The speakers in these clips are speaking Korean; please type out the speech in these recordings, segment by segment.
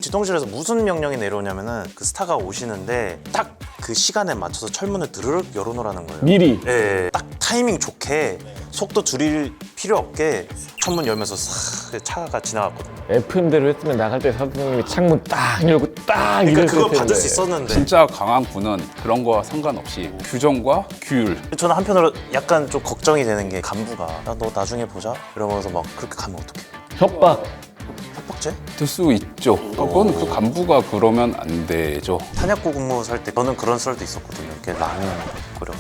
지통실에서 무슨 명령이 내려오냐면은 그 스타가 오시는데 딱 그 시간에 맞춰서 철문을 드르륵 열어놓으라는 거예요. 미리. 예, 딱 타이밍 좋게 속도 줄일 필요 없게 창문 열면서 싹 차가 지나갔거든요. FM대로 했으면 나갈 때 사장님이 창문 딱 열고 딱 그러니까 이랬을 그거 텐데. 받을 수 있었는데 진짜 강한 군은 그런 거와 상관없이 규정과 규율. 저는 한편으로 약간 좀 걱정이 되는 게 간부가 야, 너 나중에 보자 이러면서 막 그렇게 가면 어떡해. 협박. 협박죄? 될 수 있죠. 그건 그 간부가 그러면 안 되죠. 탄약고 근무 살 때 저는 그런 썰도 있었거든요. 이렇게 라면 끓여.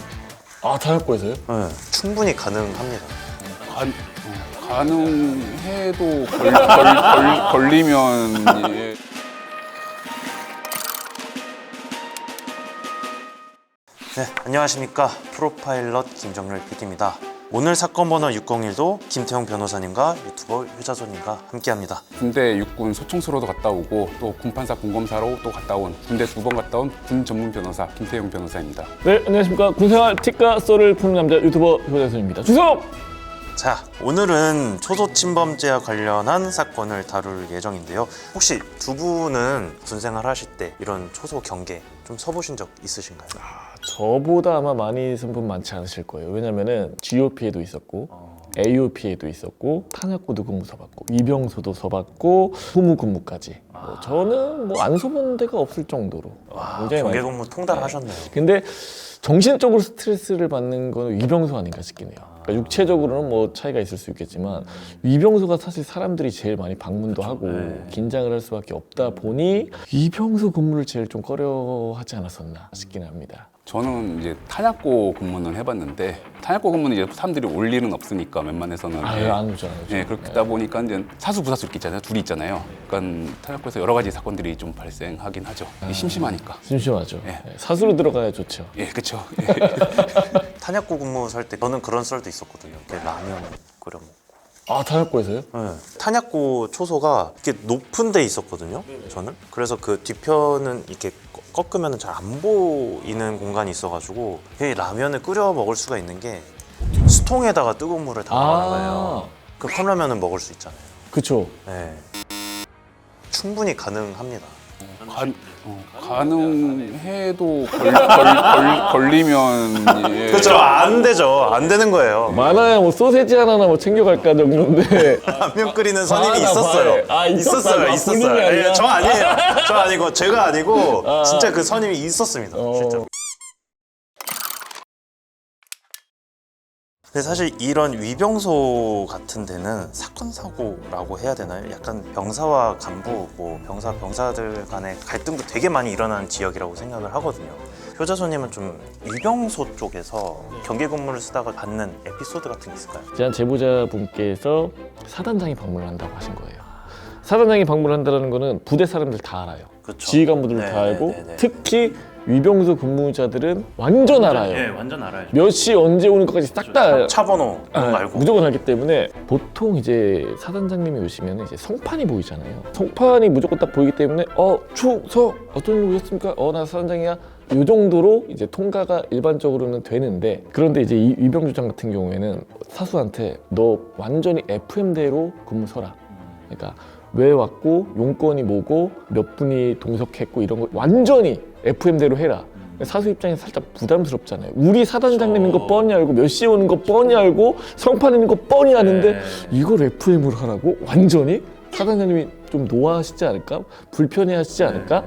아, 탄약고에서요? 네, 충분히 가능합니다. 가능해도 걸리면 예. 네, 안녕하십니까. 프로파일럿 김정렬 PD입니다. 오늘 사건 번호 601도 김태형 변호사님과 유튜버 효자손님과 함께합니다. 군대 육군 소총수로도 갔다 오고 또 군판사 군검사로 또 갔다 온 군대 2번 갔다 온 군 전문 변호사 김태형 변호사입니다. 네, 안녕하십니까. 군생활 티카 썰을 푸는 남자 유튜버 효자손입니다. 주석! 자, 오늘은 초도침범죄와 관련한 사건을 다룰 예정인데요. 혹시 두 분은 군생활 하실 때 이런 초소 경계 좀 서보신 적 있으신가요? 저보다 아마 많이 쓴 분 많지 않으실 거예요. 왜냐면은 GOP에도 있었고 AOP에도 있었고 탄약고도 근무 서봤고 위병소도 서봤고 소무 근무까지. 저는 뭐 안 서본 데가 없을 정도로 굉장히 많이. 경계 근무 통달하셨네요. 근데 정신적으로 스트레스를 받는 건 위병소 아닌가 싶긴 해요. 그러니까 육체적으로는 뭐 차이가 있을 수 있겠지만 위병소가 사실 사람들이 제일 많이 방문도 하고 긴장을 할 수밖에 없다 보니 위병소 근무를 제일 좀 꺼려하지 않았었나 싶긴 합니다. 저는 이제 탄약고 근무는 해봤는데 탄약고 근무는 이제 사람들이 올 일은 없으니까 웬만해서는 안 오죠. 예, 그렇다 보니까 이제 사수 부사수 이렇게 있잖아요. 둘이 있잖아요. 그러니까 탄약고에서 여러 가지 사건들이 좀 발생하긴 하죠. 심심하니까. 심심하죠. 예. 사수로 들어가야 좋죠. 예, 그렇죠. 탄약고 근무 살 때 저는 그런 썰도 있었거든요. 이렇게 라면 끓여 먹고. 아, 탄약고에서요? 네. 탄약고 초소가 이렇게 높은 데 있었거든요. 저는. 그래서 그 뒤편은 이렇게 꺾으면 잘 안 보이는 공간이 있어가지고 이 라면을 끓여 먹을 수가 있는 게 수통에다가 뜨거운 물을 담아놓는 거예요. 그 컵라면은 먹을 수 있잖아요. 그쵸. 네. 충분히 가능합니다. 가능해도 걸리면 예. 그렇죠. 안 되죠. 안 되는 거예요. 많아야 뭐 소세지 하나나 뭐 챙겨갈까 정도인데. 라면 끓이는 선임이 봐라, 있었어요. 봐라. 아, 있었다고? 아, 있었어요. 본인이 아니라? 예, 저 아니에요. 저 아니고 제가 아니고 진짜 그 선임이 있었습니다. 실제로. 근데 사실 이런 위병소 같은 데는 사건 사고라고 해야 되나요? 약간 병사와 간부, 뭐 병사들 간의 갈등도 되게 많이 일어나는 지역이라고 생각을 하거든요. 효자손님은 좀 위병소 쪽에서 경계 근무를 쓰다가 받는 에피소드 같은 게 있을까요? 제한 제보자분께서 사단장이 방문을 한다고 하신 거예요. 사단장이 방문을 한다는 거는 부대 사람들 다 알아요. 그쵸. 지휘관분들 다 알고 특히 위병소 근무자들은 완전 알아요. 네, 완전 알아요. 몇 시 언제 오는 것까지 싹 다 차 번호 그런 거 알고. 무조건 알기 때문에 보통 이제 사단장님이 오시면 이제 성판이 보이잖아요. 성판이 무조건 딱 보이기 때문에 충성 어떤 일 오셨습니까? 나 사단장이야. 이 정도로 이제 통과가 일반적으로는 되는데 그런데 이제 이 위병조장 같은 경우에는 사수한테 너 완전히 FM대로 근무 서라. 그러니까 왜 왔고 용건이 뭐고 몇 분이 동석했고 이런 거 완전히 FM대로 해라. 사수 입장에서 살짝 부담스럽잖아요. 우리 사단장님인 거 뻔히 알고 몇 시에 오는 거 뻔히 알고 성판 있는 거 뻔히 아는데 이걸 FM으로 하라고? 완전히? 사단장님이 좀 노하시지 않을까? 불편해하시지 않을까?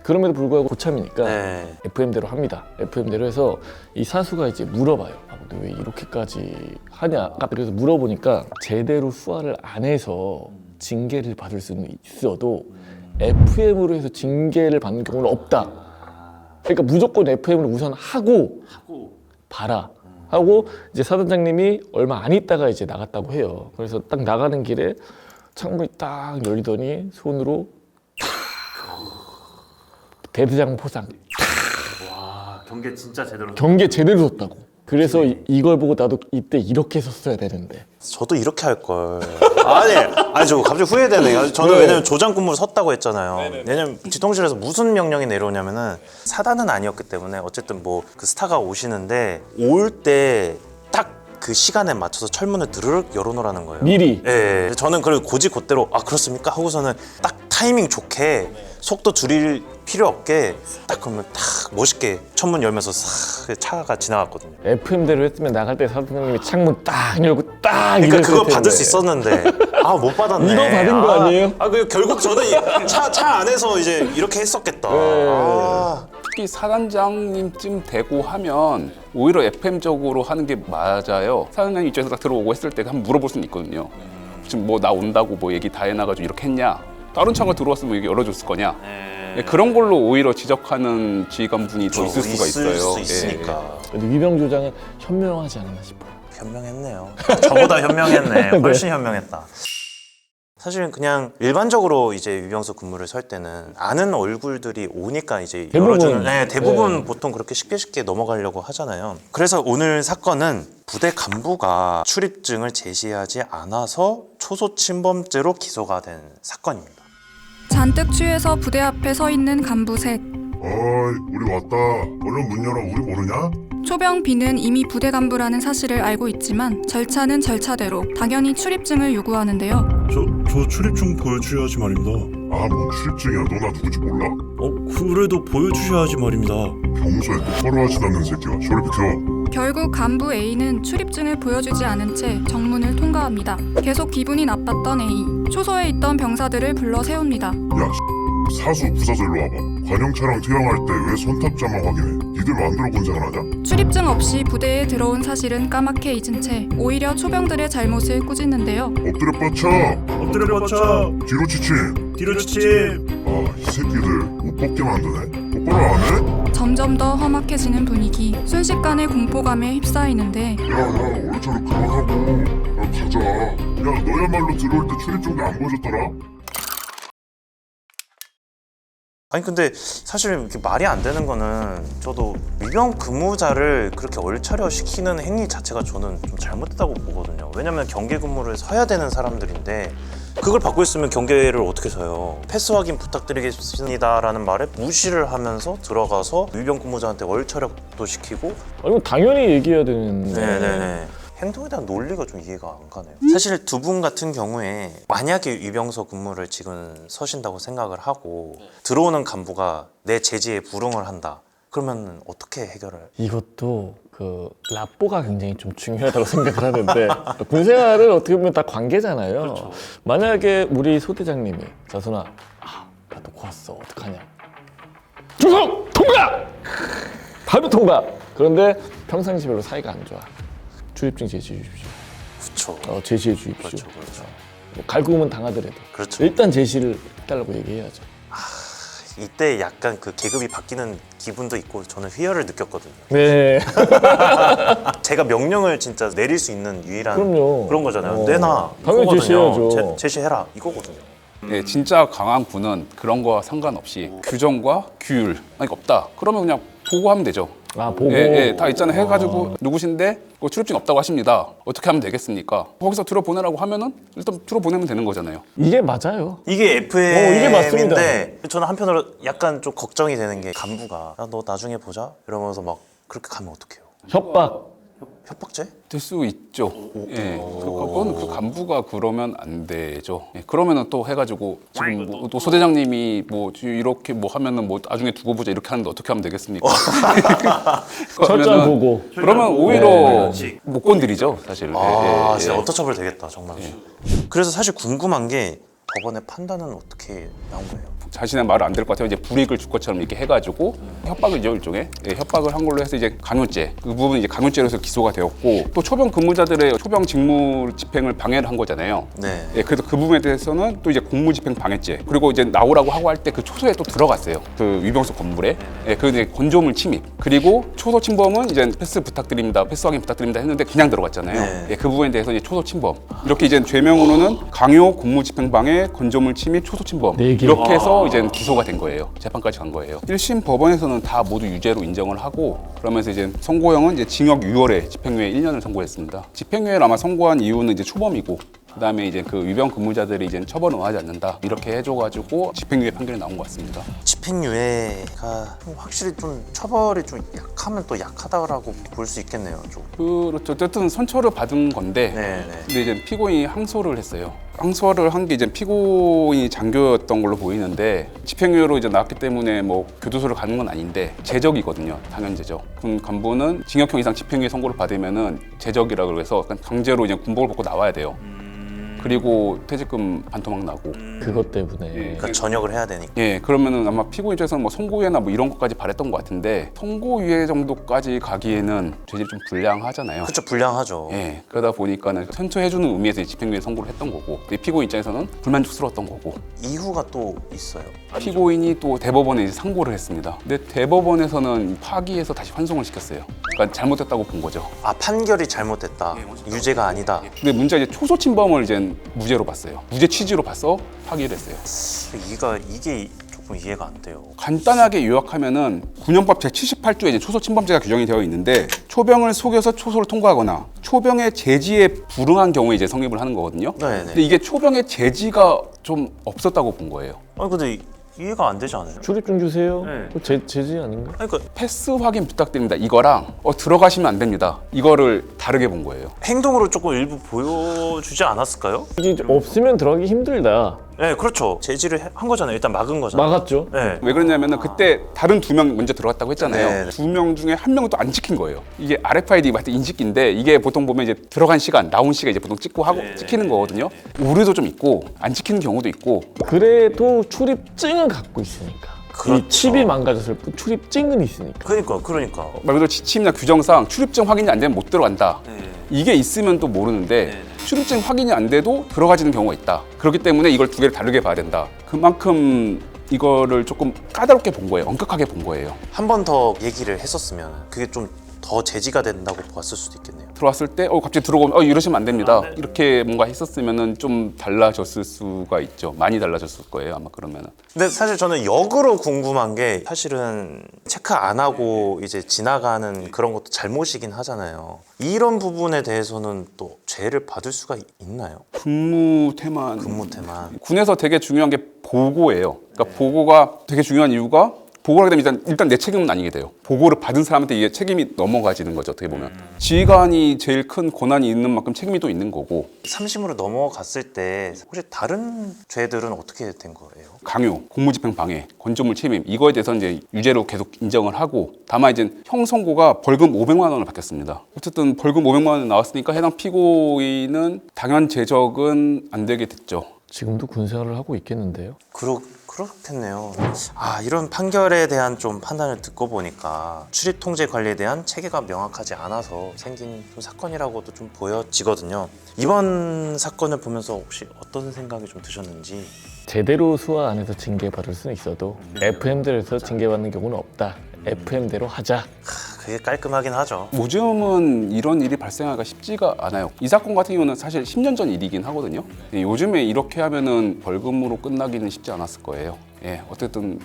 그럼에도 불구하고 고참이니까 FM대로 합니다. FM대로 해서 이 사수가 이제 물어봐요. 너 왜 이렇게까지 하냐? 그래서 물어보니까 제대로 수화를 안 해서 징계를 받을 수는 있어도 FM으로 해서 징계를 받는 경우는 없다. 그러니까 무조건 FM을 우선 하고 봐라 하고 이제 사단장님이 얼마 안 있다가 이제 나갔다고 해요. 그래서 딱 나가는 길에 창문이 딱 열리더니 손으로 대대장 포상 와, 경계 진짜 제대로. 경계 제대로 뒀다고. 그래서 이걸 보고 나도 이때 이렇게 썼어야 되는데. 저도 이렇게 할 걸. 아니 저 갑자기 후회되네. 저는 왜냐면 조장 근무를 섰다고 했잖아요. 왜냐면 지통실에서 무슨 명령이 내려오냐면은 사단은 아니었기 때문에 어쨌든 뭐 그 스타가 오시는데 올 때 딱 그 시간에 맞춰서 철문을 드르륵 열어놓으라는 거예요. 미리. 예. 저는 그걸 고지고대로 아 그렇습니까? 하고서는 딱 타이밍 좋게 속도 줄일 필요 없게 딱 그러면 딱 멋있게 천문 열면서 싹 차가 지나갔거든요. FM대로 했으면 나갈 때 사장님이 창문 딱 열고 딱 그러니까 이랬을 그거 텐데. 받을 수 있었는데 아 못 받았네. 이거 받은 거 아니에요? 그 결국 저는 차 안에서 이제 이렇게 했었겠다. 네. 아. 특히 사단장님쯤 되고 하면 오히려 FM적으로 하는 게 맞아요. 사단장님 입장에서 딱 들어오고 했을 때 한번 물어볼 수는 있거든요. 지금 뭐 나 온다고 뭐 얘기 다 해놔가지고 이렇게 했냐? 다른 차가 들어왔으면 이게 열어줬을 거냐? 예, 그런 걸로 오히려 지적하는 지휘관분이 더 있을 수가 있어요. 수 있으니까. 근데 위병 조장은 현명하지 않았나 싶어요. 현명했네요. 저보다 현명했네. 훨씬 현명했다. 사실은 그냥 일반적으로 이제 위병소 근무를 설 때는 아는 얼굴들이 오니까 이제 열어주는 대부분 보통 그렇게 쉽게 넘어가려고 하잖아요. 그래서 오늘 사건은 부대 간부가 출입증을 제시하지 않아서 초소 침범죄로 기소가 된 사건입니다. 잔뜩 취해서 부대 앞에 서 있는 간부 셋. 어이, 우리 왔다. 얼른 문 열어. 우리 모르냐? 초병 B는 이미 부대 간부라는 사실을 알고 있지만 절차는 절차대로 당연히 출입증을 요구하는데요. 저 출입증 보여주셔야지 말입니다. 아, 뭔 출입증이야. 너 나 누군지 몰라? 그래도 보여주셔야지 말입니다. 평소에 똑바로 하지 않는 새끼야. 저리 비켜. 결국 간부 A는 출입증을 보여주지 않은 채 정문을 통과합니다. 계속 기분이 나빴던 A. 초소에 있던 병사들을 불러 세웁니다. 야, 사수 부사수 일로 와봐. 관용차랑 퇴항할 때 왜 선탑자만 확인해? 니들 마음대로 권장을 하냐? 출입증 없이 부대에 들어온 사실은 까맣게 잊은 채 오히려 초병들의 잘못을 꾸짖는데요. 엎드려 뻗쳐. 엎드려 뻗쳐. 뒤로 지침. 뒤로 지침. 아, 이 새끼들 못 벗게 만드네. 똑바로 안 해? 점점 더 험악해지는 분위기. 순식간에 공포감에 휩싸이는데 야, 얼차려 그만하고. 야, 가자. 야, 너야말로 들어올 때 출입증도 안 보여줬더라? 아니 근데 사실 이렇게 말이 안 되는 거는 저도 위병 근무자를 그렇게 얼차려 시키는 행위 자체가 저는 좀 잘못됐다고 보거든요. 왜냐면 경계 근무를 서야 되는 사람들인데 그걸 받고 있으면 경계를 어떻게 서요? 패스 확인 부탁드리겠습니다라는 말에 무시를 하면서 들어가서 위병 근무자한테 얼차려도 시키고 이건 당연히 얘기해야 되는. 네네네. 행동에 대한 논리가 좀 이해가 안 가네요. 사실 두 분 같은 경우에 만약에 위병소 근무를 지금 서신다고 생각을 하고 들어오는 간부가 내 제지에 불응을 한다. 그러면 어떻게 해결을? 이것도 그 라뽀가 굉장히 좀 중요하다고 생각을 하는데 군생활은 어떻게 보면 다 관계잖아요. 그렇죠. 만약에 우리 소대장님이 자순아, 나 놓고 왔어. 어떡하냐? 중성 통과! 바로 통과! 그런데 평상시 별로 사이가 안 좋아. 출입증 제시해 주십시오. 그렇죠. 제시해 주십시오. 그렇죠. 그렇죠. 뭐 갈구면 당하더라도 그렇죠. 일단 제시를 해달라고 얘기해야죠. 이때 약간 그 계급이 바뀌는 기분도 있고 저는 희열을 느꼈거든요. 네. 제가 명령을 진짜 내릴 수 있는 유일한 그럼요. 그런 거잖아요. 내놔. 당연히 이거거든요. 제시해야죠. 제시해라. 이거거든요. 예, 진짜 강한 군은 그런 거와 상관없이 규정과 규율 없다. 그러면 그냥 보고하면 되죠. 보고. 다 있잖아요. 해가지고 누구신데 출입증 없다고 하십니다. 어떻게 하면 되겠습니까? 거기서 들어보내라고 하면은 일단 들어보내면 되는 거잖아요. 이게 맞아요. 이게 이게 맞습니다. FM인데 저는 한편으로 약간 좀 걱정이 되는 게 간부가 야, 너 나중에 보자 이러면서 막 그렇게 가면 어떡해요? 협박. 협박죄? 될 수 있죠. 예, 그건 그 간부가 그러면 안 되죠. 예, 그러면은 또 해가지고 지금 또 소대장님이 뭐 이렇게 뭐 하면은 뭐 나중에 두고 보자 이렇게 하는데 어떻게 하면 되겠습니까? 철저한 보고. 그러면 오히려 그렇지. 못 건드리죠, 사실. 진짜 어터처블 되겠다 정말. 그래서 사실 궁금한 게 법원의 판단은 어떻게 나온 거예요? 자신의 말을 안 들을 것 같아요. 이제 불이익을 줄 것처럼 이렇게 해가지고 협박이죠, 일종의. 예, 협박을 한 걸로 해서 이제 강요죄. 그 부분은 이제 강요죄로 해서 기소가 되었고 또 초병 근무자들의 초병 직무 집행을 방해를 한 거잖아요. 네. 예, 그래서 그 부분에 대해서는 또 이제 공무집행 방해죄. 그리고 이제 나오라고 하고 할 때 그 초소에 또 들어갔어요. 그 위병소 건물에. 예, 그 이제 건조물 침입. 그리고 초소 침범은 이제 패스 부탁드립니다, 패스 확인 부탁드립니다 했는데 그냥 들어갔잖아요. 네. 예, 그 부분에 대해서 이제 초소 침범. 이렇게 이제 죄명으로는 강요, 공무집행 방해, 건조물 침입, 초소 침범. 네 개. 이렇게 해서 이제 기소가 된 거예요. 재판까지 간 거예요. 1심 법원에서는 다 모두 유죄로 인정을 하고 그러면서 이제 선고형은 이제 징역 6월에 집행유예 1년을 선고했습니다. 집행유예를 아마 선고한 이유는 이제 초범이고 그다음에 이제 그 위병 근무자들이 이제 처벌을 원하지 않는다 이렇게 해줘가지고 집행유예 판결이 나온 것 같습니다. 집행유예가 확실히 좀 처벌이 좀 약하면 또 약하다라고 볼 수 있겠네요. 좀. 그렇죠. 어쨌든 선처를 받은 건데 네네. 근데 이제 피고인이 항소를 했어요. 항소를 한 게 이제 피고인이 장교였던 걸로 보이는데 집행유예로 이제 나왔기 때문에 뭐 교도소를 가는 건 아닌데 제적이거든요. 당연 제적. 군 간부는 징역형 이상 집행유예 선고를 받으면은 제적이라고 해서 약간 강제로 이제 군복을 벗고 나와야 돼요. 그리고 퇴직금 반토막 나고. 그것 때문에 그러니까 전역을 해야 되니까. 예, 그러면은 아마 피고인 쪽에서는 뭐 선고유예나 뭐 이런 것까지 바랬던 것 같은데 선고유예 정도까지 가기에는 죄질이 좀 불량하잖아요. 그쵸, 불량하죠. 예, 그러다 보니까는 선처해주는 의미에서 이 집행유예 선고를 했던 거고, 근데 피고인 입장에서는 불만족스러웠던 거고, 이후가 또 있어요. 피고인이 또 대법원에 이제 상고를 했습니다. 근데 대법원에서는 파기해서 다시 환송을 시켰어요. 그러니까 잘못됐다고 본 거죠. 아, 판결이 잘못됐다. 유죄가 아니다. 근데 문제가 이제 초소 침범을 이제 무죄로 봤어요. 무죄 취지로 봐서 파기를 했어요. 이게 조금 이해가 안 돼요. 간단하게 요약하면은 군형법 제78조에 이제 초소 침범죄가 규정이 되어 있는데 초병을 속여서 초소를 통과하거나 초병의 제지에 불응한 경우에 이제 성립을 하는 거거든요. 네네. 근데 이게 초병의 제지가 좀 없었다고 본 거예요. 아니 근데 이해가 안 되지 않아요? 출입증 주세요. 네. 그거 제지 아닌가? 아니, 그러니까 패스 확인 부탁드립니다. 이거랑 들어가시면 안 됩니다. 이거를 다르게 본 거예요. 행동으로 조금 일부 보여주지 않았을까요? 이게 없으면 들어가기 힘들다. 네, 그렇죠. 제지를 한 거잖아요. 일단 막은 거잖아요. 막았죠. 네. 왜 그러냐면은 그때 다른 2명 먼저 들어갔다고 했잖아요. 네. 2명 중에 1명은 또 안 찍힌 거예요. 이게 RFID 같은 인식기인데 이게 보통 보면 이제 들어간 시간, 나온 시간 이제 보통 찍고 하고 찍히는 거거든요. 오류도 좀 있고 안 찍히는 경우도 있고. 그래도 출입증은 갖고 있으니까. 그렇죠. 이 칩이 망가졌을 뿐 출입증은 있으니까. 그러니까. 말 그대로 지침이나 규정상 출입증 확인이 안 되면 못 들어간다. 이게 있으면 또 모르는데 출입증 확인이 안 돼도 들어가지는 경우가 있다. 그렇기 때문에 이걸 두 개를 다르게 봐야 된다. 그만큼 이거를 조금 까다롭게 본 거예요. 엄격하게 본 거예요. 한 번 더 얘기를 했었으면 그게 좀 더 제지가 된다고 봤을 수도 있겠네요. 들어왔을 때 갑자기 들어오면 이러시면 안 됩니다. 이렇게 뭔가 했었으면은 좀 달라졌을 수가 있죠. 많이 달라졌을 거예요. 아마 그러면은. 근데 사실 저는 역으로 궁금한 게 사실은 체크 안 하고 이제 지나가는 그런 것도 잘못이긴 하잖아요. 이런 부분에 대해서는 또 죄를 받을 수가 있나요? 근무 태만. 군에서 되게 중요한 게 보고예요. 그러니까 보고가 되게 중요한 이유가 보고를 하게 되면 일단 내 책임은 아니게 돼요. 보고를 받은 사람한테 이게 책임이 넘어가지는 거죠. 어떻게 보면 지휘관이 제일 큰 권한이 있는 만큼 책임이 또 있는 거고. 3심으로 넘어갔을 때 혹시 다른 죄들은 어떻게 된 거예요? 강요, 공무집행 방해, 건조물 침입 이거에 대해서 이제 유죄로 계속 인정을 하고 다만 이제 형 선고가 벌금 500만 원을 바뀌었습니다. 어쨌든 벌금 500만 원 나왔으니까 해당 피고인은 당연 제적은 안 되게 됐죠. 지금도 군 생활을 하고 있겠는데요. 그렇겠네요. 이런 판결에 대한 좀 판단을 듣고 보니까 출입 통제 관리에 대한 체계가 명확하지 않아서 생긴 좀 사건이라고도 좀 보여지거든요. 이번 사건을 보면서 혹시 어떤 생각이 좀 드셨는지. 제대로 수화 안 해서 징계받을 수는 있어도 FM대로에서 징계받는 경우는 없다. FM대로 하자. 그게 깔끔하긴 하죠. 요즘은 이런 일이 발생하기가 쉽지가 않아요. 이 사건 같은 경우는 사실 10년 전 일이긴 하거든요. 요즘에 이렇게 하면은 벌금으로 끝나기는 쉽지 않았을 거예요. 어쨌든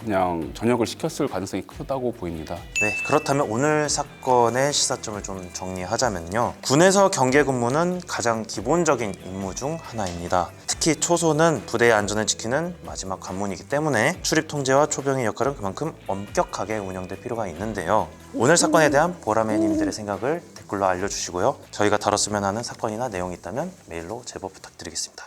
그냥 전역을 시켰을 가능성이 크다고 보입니다. 네, 그렇다면 오늘 사건의 시사점을 좀 정리하자면요. 군에서 경계 근무는 가장 기본적인 임무 중 하나입니다. 특히 초소는 부대의 안전을 지키는 마지막 관문이기 때문에 출입 통제와 초병의 역할은 그만큼 엄격하게 운영될 필요가 있는데요. 오늘 사건에 대한 보라매님들의 생각을 댓글로 알려주시고요. 저희가 다뤘으면 하는 사건이나 내용이 있다면 메일로 제보 부탁드리겠습니다.